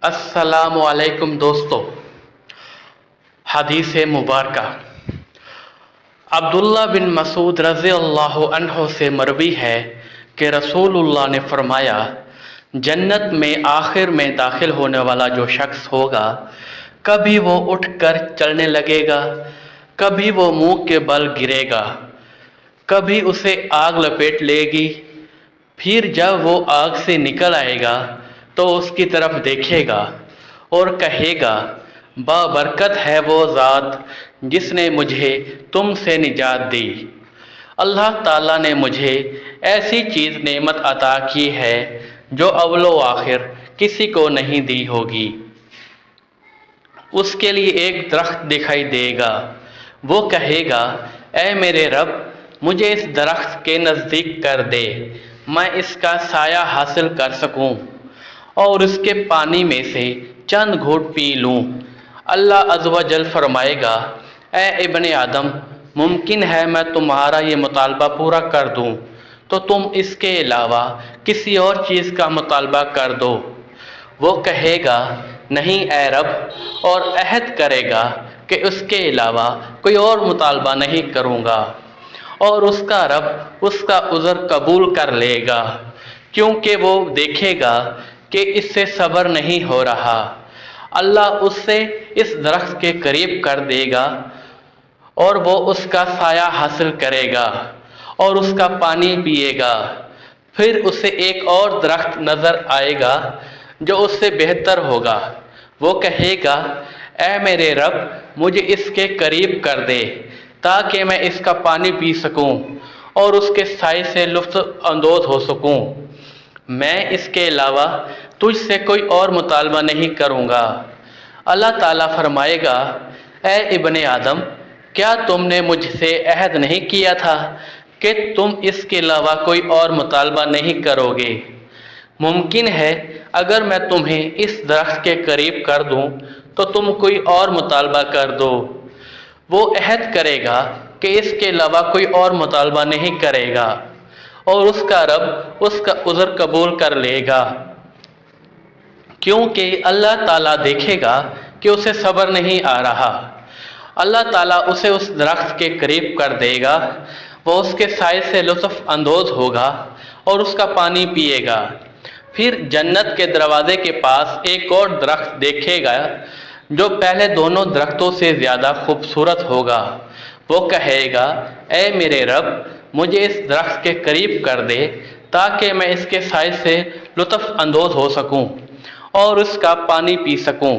السلام علیکم دوستو، حدیث مبارکہ عبداللہ بن مسعود رضی اللہ عنہ سے مروی ہے کہ رسول اللہ نے فرمایا، جنت میں آخر میں داخل ہونے والا جو شخص ہوگا، کبھی وہ اٹھ کر چلنے لگے گا، کبھی وہ منہ کے بل گرے گا، کبھی اسے آگ لپیٹ لے گی، پھر جب وہ آگ سے نکل آئے گا تو اس کی طرف دیکھے گا اور کہے گا، بابرکت ہے وہ ذات جس نے مجھے تم سے نجات دی۔ اللہ تعالیٰ نے مجھے ایسی چیز نعمت عطا کی ہے جو اول و آخر کسی کو نہیں دی ہوگی۔ اس کے لیے ایک درخت دکھائی دے گا، وہ کہے گا، اے میرے رب، مجھے اس درخت کے نزدیک کر دے، میں اس کا سایہ حاصل کر سکوں اور اس کے پانی میں سے چند گھونٹ پی لوں۔ اللہ عز و جل فرمائے گا، اے ابن آدم، ممکن ہے میں تمہارا یہ مطالبہ پورا کر دوں تو تم اس کے علاوہ کسی اور چیز کا مطالبہ کر دو۔ وہ کہے گا، نہیں اے رب، اور عہد کرے گا کہ اس کے علاوہ کوئی اور مطالبہ نہیں کروں گا، اور اس کا رب اس کا عذر قبول کر لے گا، کیونکہ وہ دیکھے گا کہ اس سے صبر نہیں ہو رہا۔ اللہ اس سے اس درخت کے قریب کر دے گا اور وہ اس کا سایہ حاصل کرے گا اور اس کا پانی پیے گا۔ پھر اسے ایک اور درخت نظر آئے گا جو اس سے بہتر ہوگا، وہ کہے گا، اے میرے رب، مجھے اس کے قریب کر دے تاکہ میں اس کا پانی پی سکوں اور اس کے سائے سے لطف اندوز ہو سکوں۔ میں اس کے علاوہ تجھ سے کوئی اور مطالبہ نہیں کروں گا۔ اللہ تعالیٰ فرمائے گا، اے ابن آدم، کیا تم نے مجھ سے عہد نہیں کیا تھا کہ تم اس کے علاوہ کوئی اور مطالبہ نہیں کرو گے؟ ممکن ہے اگر میں تمہیں اس درخت کے قریب کر دوں تو تم کوئی اور مطالبہ کر دو۔ وہ عہد کرے گا کہ اس کے علاوہ کوئی اور مطالبہ نہیں کرے گا، اور اس کا رب اس کا عذر قبول کر لے گا، کیونکہ اللہ تعالیٰ دیکھے گا کہ اسے صبر نہیں آ رہا۔ اللہ تعالیٰ اسے اس درخت کے قریب کر دے گا، وہ اس کے سائے سے لطف اندوز ہوگا اور اس کا پانی پیے گا۔ پھر جنت کے دروازے کے پاس ایک اور درخت دیکھے گا جو پہلے دونوں درختوں سے زیادہ خوبصورت ہوگا، وہ کہے گا، اے میرے رب، مجھے اس درخت کے قریب کر دے تاکہ میں اس کے سائے سے لطف اندوز ہو سکوں اور اس کا پانی پی سکوں۔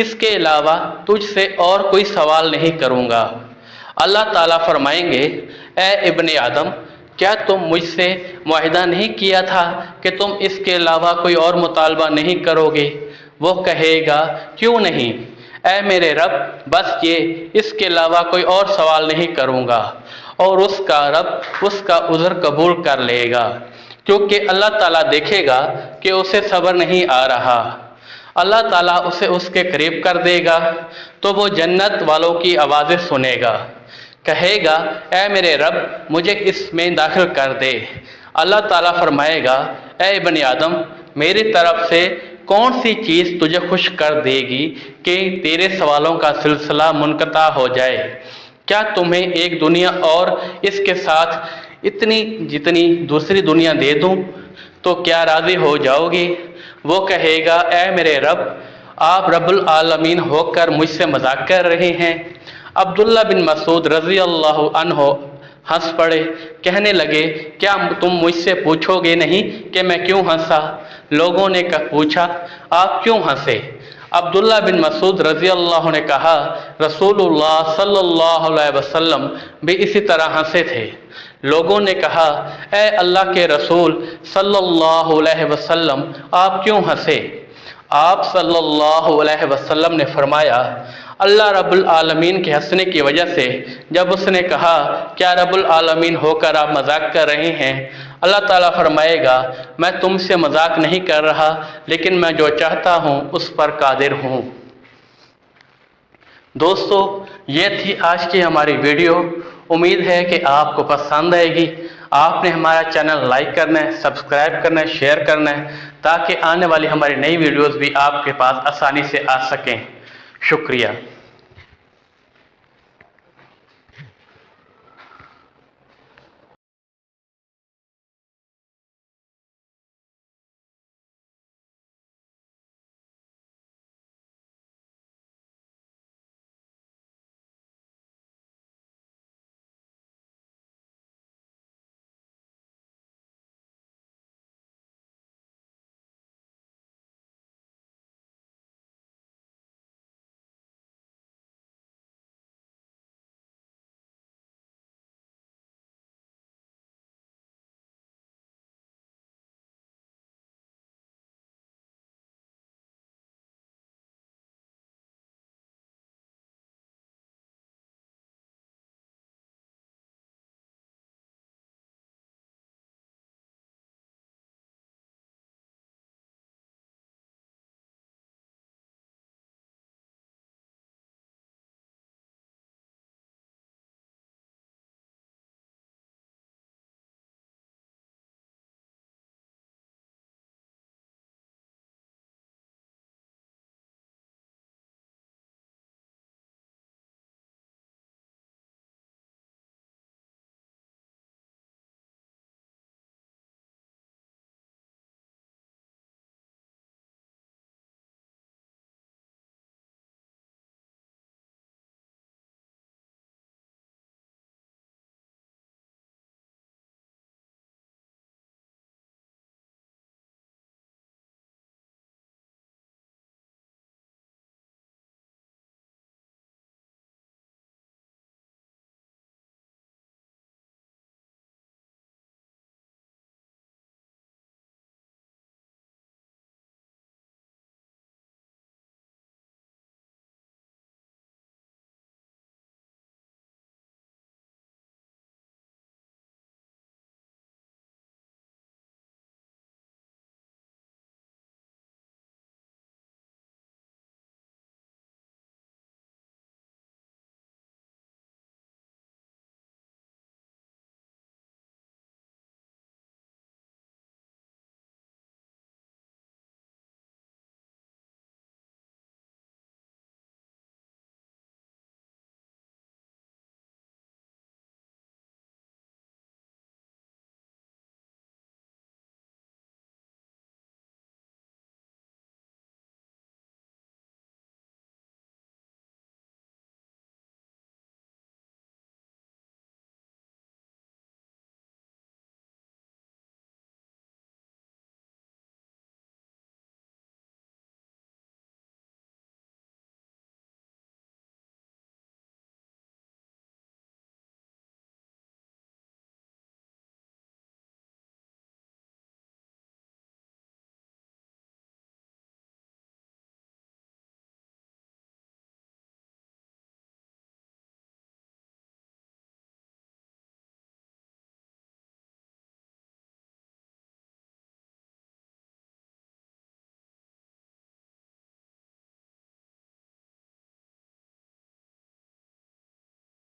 اس کے علاوہ تجھ سے اور کوئی سوال نہیں کروں گا۔ اللہ تعالیٰ فرمائیں گے، اے ابن آدم، کیا تم مجھ سے معاہدہ نہیں کیا تھا کہ تم اس کے علاوہ کوئی اور مطالبہ نہیں کرو گے؟ وہ کہے گا، کیوں نہیں، اے میرے رب، بس یہ، اس کے علاوہ کوئی اور سوال نہیں کروں گا، اور اس کا رب اس کا عذر قبول کر لے گا، کیونکہ اللہ تعالیٰ دیکھے گا کہ اسے صبر نہیں آ رہا۔ اللہ تعالیٰ اسے اس کے قریب کر دے گا تو وہ جنت والوں کی آوازیں سنے گا، کہے گا، اے میرے رب، مجھے اس میں داخل کر دے۔ اللہ تعالیٰ فرمائے گا، اے ابن آدم، میری طرف سے کون سی چیز تجھے خوش کر دے گی کہ تیرے سوالوں کا سلسلہ منقطع ہو جائے؟ کیا تمہیں ایک دنیا اور اس کے ساتھ اتنی جتنی دوسری دنیا دے دوں تو کیا راضی ہو جاؤ گی؟ وہ کہے گا، اے میرے رب، آپ رب العالمین ہو کر مجھ سے مذاق کر رہے ہیں۔ عبداللہ بن مسعود رضی اللہ عنہ ہنس پڑے، کہنے لگے، کیا تم مجھ سے پوچھو گے نہیں کہ میں کیوں ہنسا؟ لوگوں نے پوچھا، آپ کیوں ہنسے؟ عبداللہ بن مسعود رضی اللہ عنہ نے کہا، رسول اللہ صلی اللہ علیہ وسلم بھی اسی طرح ہنسے تھے۔ لوگوں نے کہا، اے اللہ کے رسول صلی اللہ علیہ وسلم، آپ کیوں ہنسے؟ آپ صلی اللہ علیہ وسلم نے فرمایا، اللہ رب العالمین کے ہنسنے کی وجہ سے جب اس نے کہا، کیا رب العالمین ہو کر آپ مذاق کر رہے ہیں؟ اللہ تعالیٰ فرمائے گا، میں تم سے مذاق نہیں کر رہا، لیکن میں جو چاہتا ہوں اس پر قادر ہوں۔ دوستو، یہ تھی آج کی ہماری ویڈیو۔ امید ہے کہ آپ کو پسند آئے گی۔ آپ نے ہمارا چینل لائک کرنا ہے، سبسکرائب کرنا ہے، شیئر کرنا ہے، تاکہ آنے والی ہماری نئی ویڈیوز بھی آپ کے پاس آسانی سے آ سکیں۔ شکریہ۔